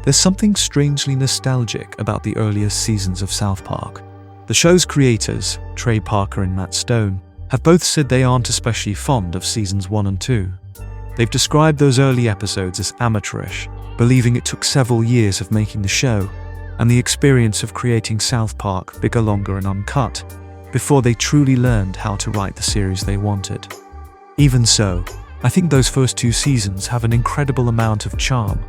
There's something strangely nostalgic about the earliest seasons of South Park. The show's creators, Trey Parker and Matt Stone, have both said they aren't especially fond of seasons 1 and 2. They've described those early episodes as amateurish, believing it took several years of making the show and the experience of creating South Park bigger, longer and uncut before they truly learned how to write the series they wanted. Even so, I think those first 2 seasons have an incredible amount of charm.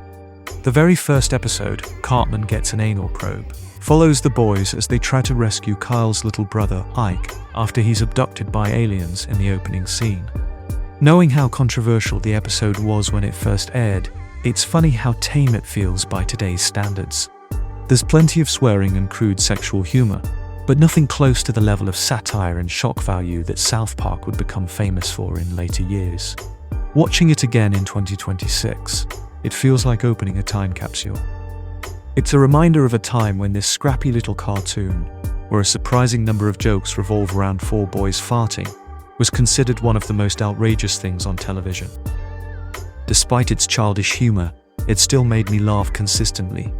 The very first episode, Cartman Gets an Anal Probe, follows the boys as they try to rescue Kyle's little brother, Ike, after he's abducted by aliens in the opening scene. Knowing how controversial the episode was when it first aired, it's funny how tame it feels by today's standards. There's plenty of swearing and crude sexual humor, but nothing close to the level of satire and shock value that South Park would become famous for in later years. Watching it again in 2026, it feels like opening a time capsule. It's a reminder of a time when this scrappy little cartoon, where a surprising number of jokes revolve around 4 boys farting, was considered one of the most outrageous things on television. Despite its childish humor, it still made me laugh consistently.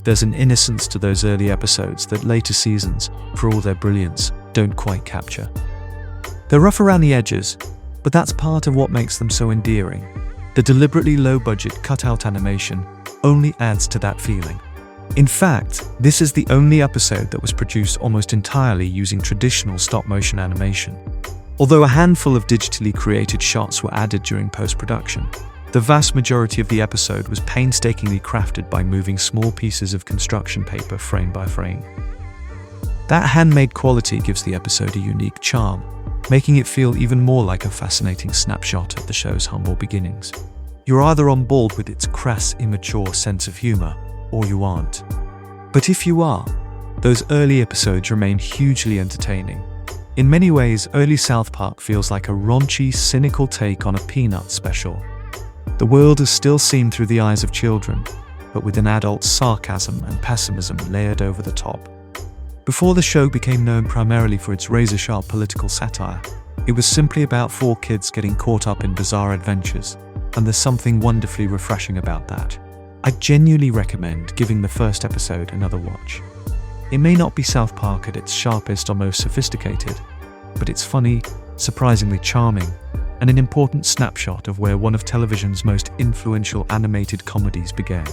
There's an innocence to those early episodes that later seasons, for all their brilliance, don't quite capture. They're rough around the edges, but that's part of what makes them so endearing. The deliberately low-budget cutout animation only adds to that feeling. In fact, this is the only episode that was produced almost entirely using traditional stop-motion animation. Although a handful of digitally created shots were added during post-production, the vast majority of the episode was painstakingly crafted by moving small pieces of construction paper frame by frame. That handmade quality gives the episode a unique charm, making it feel even more like a fascinating snapshot of the show's humble beginnings. You're either on board with its crass, immature sense of humor, or you aren't. But if you are, those early episodes remain hugely entertaining. In many ways, early South Park feels like a raunchy, cynical take on a Peanuts special. The world is still seen through the eyes of children, but with an adult's sarcasm and pessimism layered over the top. Before the show became known primarily for its razor-sharp political satire, it was simply about 4 kids getting caught up in bizarre adventures, and there's something wonderfully refreshing about that. I genuinely recommend giving the first episode another watch. It may not be South Park at its sharpest or most sophisticated, but it's funny, surprisingly charming, and an important snapshot of where one of television's most influential animated comedies began.